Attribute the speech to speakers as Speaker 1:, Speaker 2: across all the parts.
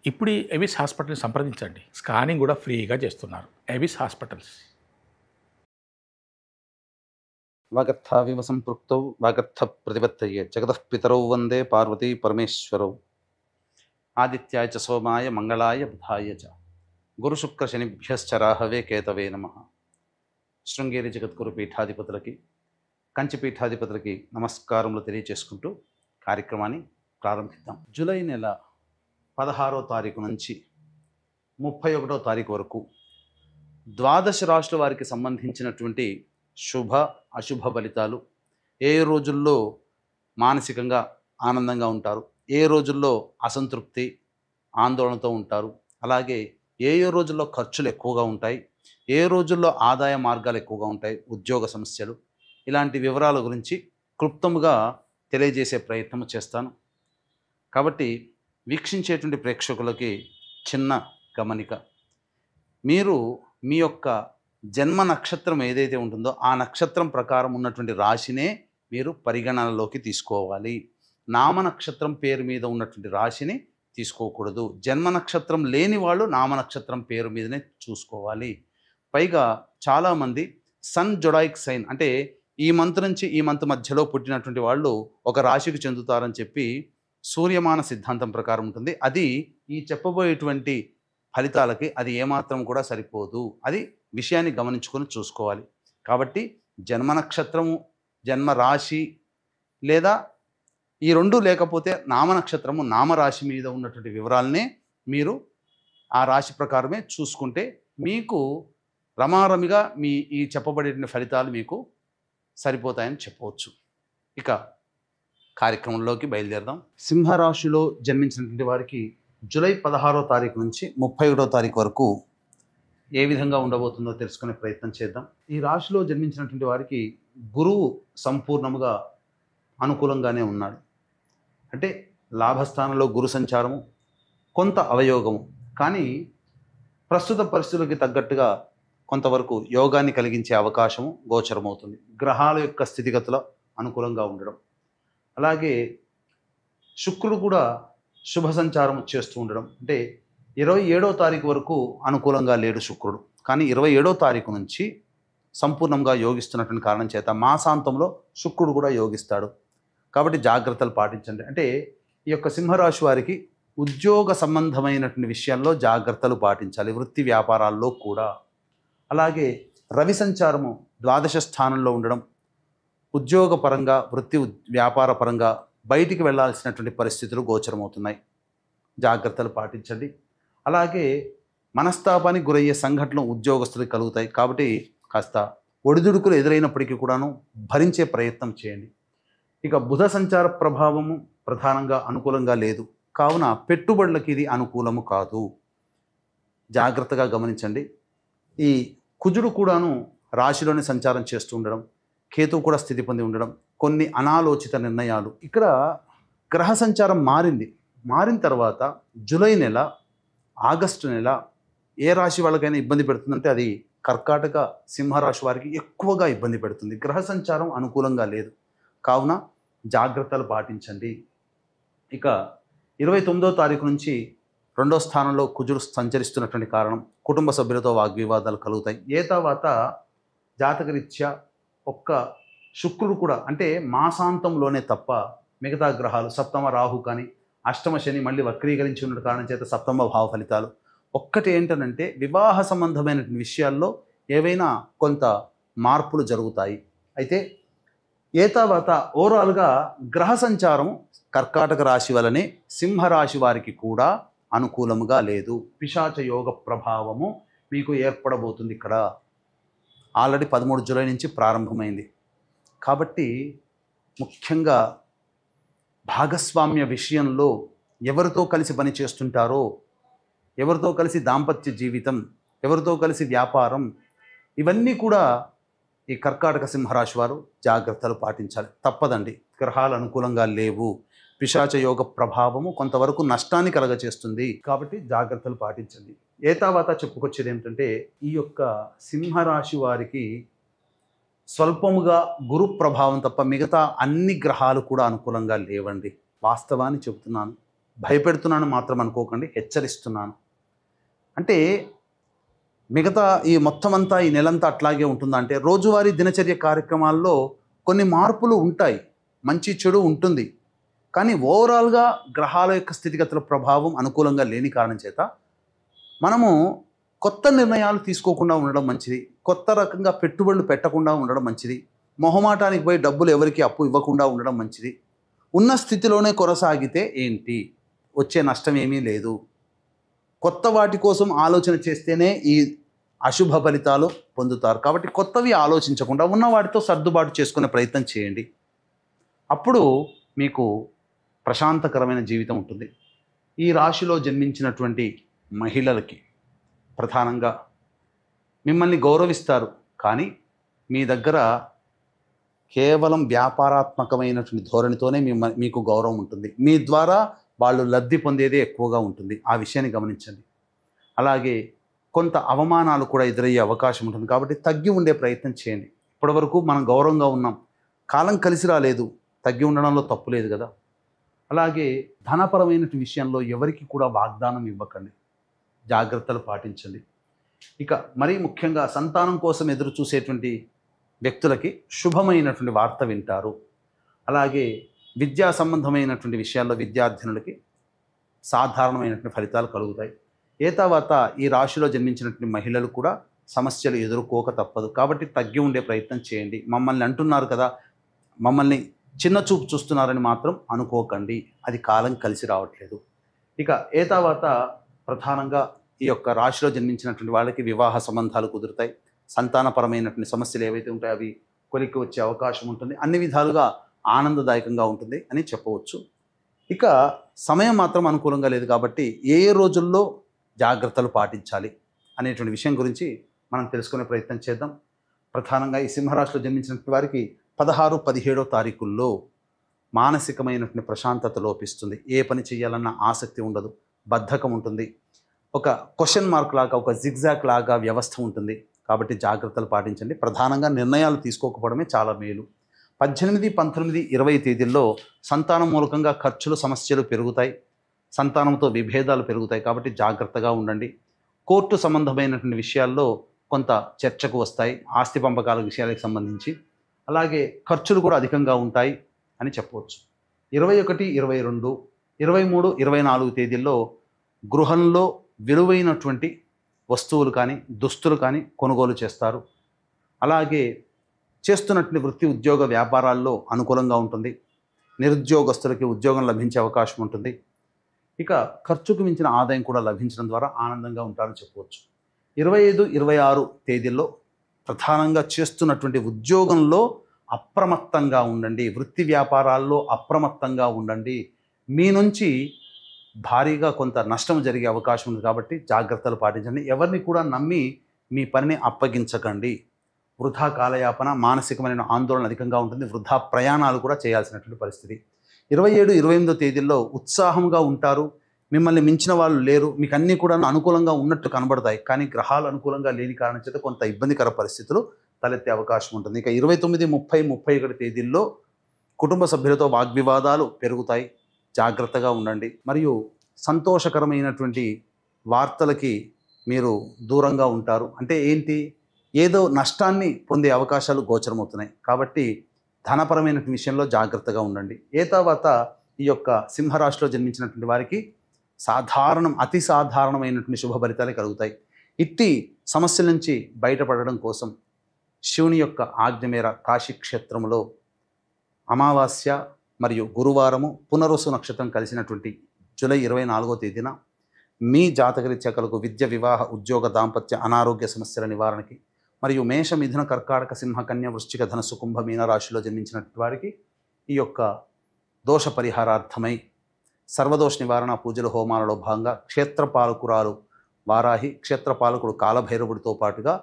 Speaker 1: ఇప్పుడు ఎవిస్ హాస్పిటల్ని సంప్రదించండి. స్కానింగ్ కూడా ఫ్రీగా చేస్తున్నారు. Avis hospitals.
Speaker 2: వాగర్థావివ సంపృక్తౌ వాగర్థ ప్రతిపత్తయే జగతః పితరౌ వందే పార్వతీ పరమేశ్వరౌ. ఆదిత్యాయ చ సోమాయ మంగళాయ బుధాయ చ గురుశుక్ర శనిభ్యశ్చ రాహవే కేతవే నమః. శృంగేరి జగద్గురు పీఠాధిపతులకి, కంచి పీఠాధిపతులకి నమస్కారములు తెలియచేసుకుంటూ కార్యక్రమాన్ని ప్రారంభిద్దాం. జూలై నెల 16వ తారీఖు నుంచి 31వ తారీఖు వరకు ద్వాదశ రాశుల వారికి సంబంధించినటువంటి శుభ అశుభ ఫలితాలు, ఏ రోజుల్లో మానసికంగా ఆనందంగా ఉంటారు, ఏ రోజుల్లో అసంతృప్తి ఆందోళనతో ఉంటారు, అలాగే ఏ రోజుల్లో ఖర్చులు ఎక్కువగా ఉంటాయి, ఏ రోజుల్లో ఆదాయ మార్గాలు ఎక్కువగా ఉంటాయి, ఉద్యోగ సమస్యలు, ఇలాంటి వివరాల గురించి క్లుప్తముగా తెలియజేసే ప్రయత్నం చేస్తాను. కాబట్టి వీక్షించేటువంటి ప్రేక్షకులకి చిన్న గమనిక, మీరు మీ యొక్క జన్మ నక్షత్రం ఏదైతే ఉంటుందో ఆ నక్షత్రం ప్రకారం ఉన్నటువంటి రాశినే మీరు పరిగణనలోకి తీసుకోవాలి. నామ నక్షత్రం పేరు మీద ఉన్నటువంటి రాశిని తీసుకోకూడదు. జన్మ నక్షత్రం లేని వాళ్ళు నామ నక్షత్రం పేరు మీదనే చూసుకోవాలి. పైగా చాలామంది సన్ జొడాయిక్ సైన్ అంటే ఈ మంత్ నుంచి ఈ మంత్ మధ్యలో పుట్టినటువంటి వాళ్ళు ఒక రాశికి చెందుతారని చెప్పి సూర్యమాన సిద్ధాంతం ప్రకారం ఉంటుంది. అది ఈ చెప్పబోయేటువంటి ఫలితాలకి అది ఏమాత్రం కూడా సరిపోదు. అది విషయాన్ని గమనించుకొని చూసుకోవాలి. కాబట్టి జన్మ నక్షత్రము, జన్మ రాశి లేదా ఈ రెండు లేకపోతే నామ నక్షత్రము, నామరాశి మీద ఉన్నటువంటి వివరాలనే మీరు ఆ రాశి ప్రకారమే చూసుకుంటే మీకు రమారమిగా మీ ఈ చెప్పబడేటువంటి ఫలితాలు మీకు సరిపోతాయని చెప్పవచ్చు. ఇక కార్యక్రమంలోకి బయలుదేరదాం. సింహరాశిలో జన్మించినటువంటి వారికి జూలై 16వ తారీఖు నుంచి 31వ తారీఖు వరకు ఏ విధంగా ఉండబోతుందో తెలుసుకునే ప్రయత్నం చేద్దాం. ఈ రాశిలో జన్మించినటువంటి వారికి గురువు సంపూర్ణముగా అనుకూలంగానే ఉన్నాడు. అంటే లాభస్థానంలో గురు సంచారము, కొంత అవయోగము, కానీ ప్రస్తుత పరిస్థితులకి తగ్గట్టుగా కొంతవరకు యోగాన్ని కలిగించే అవకాశము గోచరమవుతుంది. గ్రహాల యొక్క స్థితిగతుల అనుకూలంగా ఉండడం, అలాగే శుక్రుడు కూడా శుభ సంచారం చేస్తూ ఉండడం. అంటే 27వ తారీఖు వరకు అనుకూలంగా లేడు శుక్రుడు, కానీ 27వ తారీఖు నుంచి సంపూర్ణంగా యోగిస్తున్నటువంటి కారణం చేత మాసాంతంలో శుక్రుడు కూడా యోగిస్తాడు. కాబట్టి జాగ్రత్తలు పాటించండి. అంటే ఈ యొక్క సింహరాశి వారికి ఉద్యోగ సంబంధమైనటువంటి విషయాల్లో జాగ్రత్తలు పాటించాలి, వృత్తి వ్యాపారాల్లో కూడా. అలాగే రవి సంచారము ద్వాదశ స్థానంలో ఉండడం ఉద్యోగపరంగా, వృత్తి వ్యాపార పరంగా బయటికి వెళ్ళాల్సినటువంటి పరిస్థితులు గోచరమవుతున్నాయి. జాగ్రత్తలు పాటించండి. అలాగే మనస్తాపానికి గురయ్యే సంఘటనలు ఉద్యోగస్తులకు కలుగుతాయి. కాబట్టి కాస్త ఒడిదుడుకులు ఎదురైనప్పటికీ కూడాను భరించే ప్రయత్నం చేయండి. ఇక బుధ సంచార ప్రభావము ప్రధానంగా అనుకూలంగా లేదు, కావున పెట్టుబడులకి ఇది అనుకూలము కాదు. జాగ్రత్తగా గమనించండి. ఈ కుజుడు కూడాను రాశిలోనే సంచారం చేస్తూ ఉండడం, కేతువు కూడా స్థితి పొంది ఉండడం, కొన్ని అనాలోచిత నిర్ణయాలు. ఇక్కడ గ్రహ సంచారం మారిన తర్వాత జూలై నెల, ఆగస్టు నెల ఏ రాశి వాళ్ళకైనా ఇబ్బంది పెడుతుందంటే అది కర్కాటక సింహరాశి వారికి ఎక్కువగా ఇబ్బంది పెడుతుంది. గ్రహ సంచారం అనుకూలంగా లేదు, కావున జాగ్రత్తలు పాటించండి. ఇక 29వ తారీఖు నుంచి 2వ స్థానంలో కుజుడు సంచరిస్తున్నటువంటి కారణం కుటుంబ సభ్యులతో వాగ్వివాదాలు కలుగుతాయి. ఏ తర్వాత జాతకరీత్యా ఒక్క శుక్రుడు కూడా, అంటే మాసాంతంలోనే తప్ప మిగతా గ్రహాలు, సప్తమ రాహు కానీ అష్టమ శని మళ్ళీ వక్రీకరించి ఉన్న కారణం చేత సప్తమ భావ ఫలితాలు. ఒక్కటి ఏంటనంటే వివాహ సంబంధమైన విషయాల్లో ఏవైనా కొంత మార్పులు జరుగుతాయి. అయితే ఏ తర్వాత ఓవరాల్గా గ్రహ సంచారం కర్కాటక రాశి వలనే సింహరాశి వారికి కూడా అనుకూలముగా లేదు. పిశాచ యోగ ప్రభావము మీకు ఏర్పడబోతుంది. ఇక్కడ ఆల్రెడీ 13 జూలై నుంచి ప్రారంభమైంది. కాబట్టి ముఖ్యంగా భాగస్వామ్య విషయంలో ఎవరితో కలిసి పని చేస్తుంటారో, ఎవరితో కలిసి దాంపత్య జీవితం, ఎవరితో కలిసి వ్యాపారం, ఇవన్నీ కూడా ఈ కర్కాటక సింహరాశి వారు జాగ్రత్తలు పాటించాలి. తప్పదండి, గ్రహాలు అనుకూలంగా లేవు. పిశాచ యోగ ప్రభావము కొంతవరకు నష్టాన్ని కలగచేస్తుంది. కాబట్టి జాగ్రత్తలు పాటించండి. ఏ తర్వాత చెప్పుకొచ్చేది ఏమిటంటే ఈ యొక్క సింహరాశి వారికి స్వల్పముగా గురు ప్రభావం తప్ప మిగతా అన్ని గ్రహాలు కూడా అనుకూలంగా లేవండి. వాస్తవాన్ని చెబుతున్నాను. భయపెడుతున్నాను మాత్రం అనుకోకండి, హెచ్చరిస్తున్నాను. అంటే మిగతా ఈ మొత్తం అంతా ఈ నెలంతా అట్లాగే ఉంటుందా అంటే, రోజువారీ దినచర్య కార్యక్రమాల్లో కొన్ని మార్పులు ఉంటాయి, మంచి చెడు ఉంటుంది. కానీ ఓవరాల్గా గ్రహాల యొక్క స్థితిగతుల ప్రభావం అనుకూలంగా లేని కారణం చేత మనము కొత్త నిర్ణయాలు తీసుకోకుండా ఉండడం మంచిది, కొత్త రకంగా పెట్టుబడులు పెట్టకుండా ఉండడం మంచిది, మొహమాటానికి పోయి డబ్బులు ఎవరికి అప్పు ఇవ్వకుండా ఉండడం మంచిది. ఉన్న స్థితిలోనే కొనసాగితే ఏంటి, వచ్చే నష్టం ఏమీ లేదు. కొత్త వాటి కోసం ఆలోచన చేస్తేనే ఈ అశుభ ఫలితాలు పొందుతారు. కాబట్టి కొత్తవి ఆలోచించకుండా ఉన్న వాటితో సర్దుబాటు చేసుకునే ప్రయత్నం చేయండి. అప్పుడు మీకు ప్రశాంతకరమైన జీవితం ఉంటుంది. ఈ రాశిలో జన్మించినటువంటి మహిళలకి ప్రధానంగా మిమ్మల్ని గౌరవిస్తారు, కానీ మీ దగ్గర కేవలం వ్యాపారాత్మకమైనటువంటి ధోరణితోనే మీకు గౌరవం ఉంటుంది. మీ ద్వారా వాళ్ళు లబ్ధి పొందేదే ఎక్కువగా ఉంటుంది. ఆ విషయాన్ని గమనించండి. అలాగే కొంత అవమానాలు కూడా ఎదురయ్యే అవకాశం ఉంటుంది. కాబట్టి తగ్గి ఉండే ప్రయత్నం చేయండి. ఇప్పటివరకు మనం గౌరవంగా ఉన్నాం, కాలం కలిసి రాలేదు, తగ్గి ఉండడంలో తప్పు లేదు కదా. అలాగే ధనపరమైన విషయంలో ఎవరికి కూడా వాగ్దానం ఇవ్వకండి, జాగ్రత్తలు పాటించండి. ఇక మరీ ముఖ్యంగా సంతానం కోసం ఎదురు చూసేటువంటి వ్యక్తులకి శుభమైనటువంటి వార్త వింటారు. అలాగే విద్యా సంబంధమైనటువంటి విషయాల్లో విద్యార్థినులకి సాధారణమైనటువంటి ఫలితాలు కలుగుతాయి. తర్వాత ఈ రాశిలో జన్మించినటువంటి మహిళలు కూడా సమస్యలు ఎదుర్కోక తప్పదు. కాబట్టి తగ్గి ఉండే ప్రయత్నం చేయండి. మమ్మల్ని అంటున్నారు కదా, మమ్మల్ని చిన్న చూపు చూస్తున్నారని మాత్రం అనుకోకండి, అది కాలం కలిసి రావట్లేదు. ఇక తర్వాత ప్రధానంగా ఈ యొక్క రాశిలో జన్మించినటువంటి వాళ్ళకి వివాహ సంబంధాలు కుదురుతాయి. సంతానపరమైనటువంటి సమస్యలు ఏవైతే ఉంటాయో అవి కొలిక్కి వచ్చే అవకాశం ఉంటుంది. అన్ని విధాలుగా ఆనందదాయకంగా ఉంటుంది అని చెప్పవచ్చు. ఇక సమయం మాత్రం అనుకూలంగా లేదు. కాబట్టి ఏ రోజుల్లో జాగ్రత్తలు పాటించాలి అనేటువంటి విషయం గురించి మనం తెలుసుకునే ప్రయత్నం చేద్దాం. ప్రధానంగా ఈ సింహరాశిలో జన్మించినటువంటి వారికి 16, 17 తారీఖుల్లో మానసికమైనటువంటి ప్రశాంతత లోపిస్తుంది. ఏ పని చేయాలన్న ఆసక్తి ఉండదు, బద్ధకం ఉంటుంది, ఒక క్వశ్చన్ మార్క్ లాగా, ఒక జిగ్జాగ్ లాగా వ్యవస్థ ఉంటుంది. కాబట్టి జాగ్రత్తలు పాటించండి. ప్రధానంగా నిర్ణయాలు తీసుకోకపోవడమే చాలా మేలు. 18, 19, 20 తేదీల్లో సంతానం మూలకంగా ఖర్చులు, సమస్యలు పెరుగుతాయి, సంతానంతో విభేదాలు పెరుగుతాయి. కాబట్టి జాగ్రత్తగా ఉండండి. కోర్టు సంబంధమైనటువంటి విషయాల్లో కొంత చర్చకు వస్తాయి, ఆస్తి పంపకాల విషయాలకు సంబంధించి. అలాగే ఖర్చులు కూడా అధికంగా ఉంటాయి అని చెప్పవచ్చు. 21, 22, 23, 24 తేదీల్లో గృహంలో విలువైనటువంటి వస్తువులు కానీ దుస్తులు కానీ కొనుగోలు చేస్తారు. అలాగే చేస్తున్నటువంటి వృత్తి, ఉద్యోగ, వ్యాపారాల్లో అనుకూలంగా ఉంటుంది. నిరుద్యోగస్తులకి ఉద్యోగం లభించే అవకాశం ఉంటుంది. ఇక ఖర్చుకు మించిన ఆదాయం కూడా లభించడం ద్వారా ఆనందంగా ఉంటారని చెప్పవచ్చు. 25, 26 తేదీల్లో ప్రధానంగా చేస్తున్నటువంటి ఉద్యోగంలో అప్రమత్తంగా ఉండండి, వృత్తి వ్యాపారాల్లో అప్రమత్తంగా ఉండండి. మీ నుంచి భారీగా కొంత నష్టం జరిగే అవకాశం ఉంది. కాబట్టి జాగ్రత్తలు పాటించండి. ఎవరిని కూడా నమ్మి మీ పనిని అప్పగించకండి. వృధా కాలయాపన, మానసికమైన ఆందోళన అధికంగా ఉంటుంది. వృధా ప్రయాణాలు కూడా చేయాల్సినటువంటి పరిస్థితి. 27, 28 తేదీల్లో ఉత్సాహంగా ఉంటారు. మిమ్మల్ని మించిన వాళ్ళు లేరు. మీకు అన్నీ కూడా అనుకూలంగా ఉన్నట్టు కనబడతాయి. కానీ గ్రహాలు అనుకూలంగా లేని కారణం చేత కొంత ఇబ్బందికర పరిస్థితులు తలెత్తే అవకాశం ఉంటుంది. ఇక 29, 30, 31 తేదీల్లో కుటుంబ సభ్యులతో వాగ్వివాదాలు పెరుగుతాయి. జాగ్రత్తగా ఉండండి. మరియు సంతోషకరమైనటువంటి వార్తలకి మీరు దూరంగా ఉంటారు. అంటే ఏంటి, ఏదో నష్టాన్ని పొందే అవకాశాలు గోచరమవుతున్నాయి. కాబట్టి ధనపరమైన విషయంలో జాగ్రత్తగా ఉండండి. తర్వాత ఈ యొక్క సింహరాశిలో జన్మించినటువంటి వారికి అతి సాధారణమైనటువంటి శుభ ఫలితాలే కలుగుతాయి. ఇట్టి సమస్యల నుంచి బయటపడడం కోసం శివుని యొక్క ఆజ్ఞ మేర కాశీక్షేత్రంలో అమావాస్య మరియు గురువారము పునరుసు నక్షత్రం కలిసినటువంటి జూలై 24వ తేదీన మీ జాతకరీత్యా కలుగు విద్య, వివాహ, ఉద్యోగ, దాంపత్య, అనారోగ్య సమస్యల నివారణకి మరియు మేష, మిథున, కర్కాటక, సింహ, కన్య, వృశ్చిక, ధనస్సు, కుంభ, మీన రాశిలో జన్మించినటువంటి వారికి ఈ యొక్క దోష పరిహారార్థమై సర్వదోష నివారణ పూజల హోమాలలో భాగంగా క్షేత్రపాలకురాలు వారాహి, క్షేత్రపాలకుడు కాలభైరవుడితో పాటుగా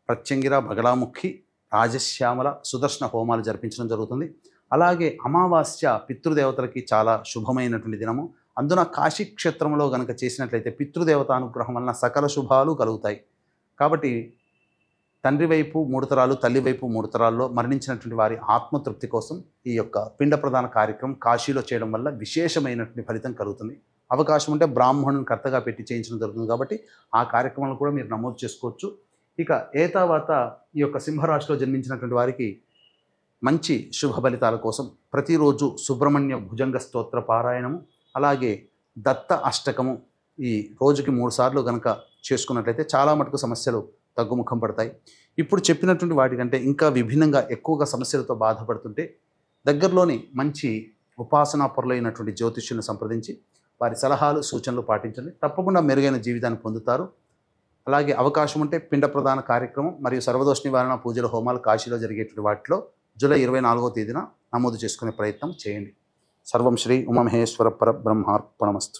Speaker 2: ప్రత్యంగిర, బగలాముఖి, రాజశ్యామల, సుదర్శన హోమాలు జరిపించడం జరుగుతుంది. అలాగే అమావాస్య పితృదేవతలకి చాలా శుభమైనటువంటి దినము. అందున కాశీక్షేత్రంలో గనక చేసినట్లయితే పితృదేవత అనుగ్రహం వలన సకల శుభాలు కలుగుతాయి. కాబట్టి తండ్రి వైపు 3 తరాలు, తల్లి వైపు 3 తరాల్లో మరణించినటువంటి వారి ఆత్మతృప్తి కోసం ఈ యొక్క పిండ ప్రదాన కార్యక్రమం కాశీలో చేయడం వల్ల విశేషమైనటువంటి ఫలితం కలుగుతుంది. అవకాశం ఉంటే బ్రాహ్మణుని కర్తగా పెట్టి చేయించడం జరుగుతుంది కాబట్టి ఆ కార్యక్రమాలు కూడా మీరు నమోదు చేసుకోవచ్చు. ఇక తర్వాత ఈ యొక్క సింహరాశిలో జన్మించినటువంటి వారికి మంచి శుభ ఫలితాల కోసం ప్రతిరోజు సుబ్రహ్మణ్య భుజంగ స్తోత్ర పారాయణము, అలాగే దత్త అష్టకము ఈ రోజుకి 3 సార్లు కనుక చేసుకున్నట్లయితే చాలా మటుకు సమస్యలు తగ్గుముఖం పడతాయి. ఇప్పుడు చెప్పినటువంటి వాటికంటే ఇంకా విభిన్నంగా ఎక్కువగా సమస్యలతో బాధపడుతుంటే దగ్గరలోని మంచి ఉపాసనా పరులైనటువంటి జ్యోతిష్యులను సంప్రదించి వారి సలహాలు సూచనలు పాటించండి. తప్పకుండా మెరుగైన జీవితాన్ని పొందుతారు. అలాగే అవకాశం ఉంటే పిండ ప్రదాన కార్యక్రమం మరియు సర్వదోష నివారణ పూజల హోమాలు కాశీలో జరిగేటువంటి వాటిలో జూలై 24వ తేదీన నమోదు చేసుకునే ప్రయత్నం చేయండి. సర్వం శ్రీ ఉమామహేశ్వర పరబ్రహ్మార్పణమస్తు.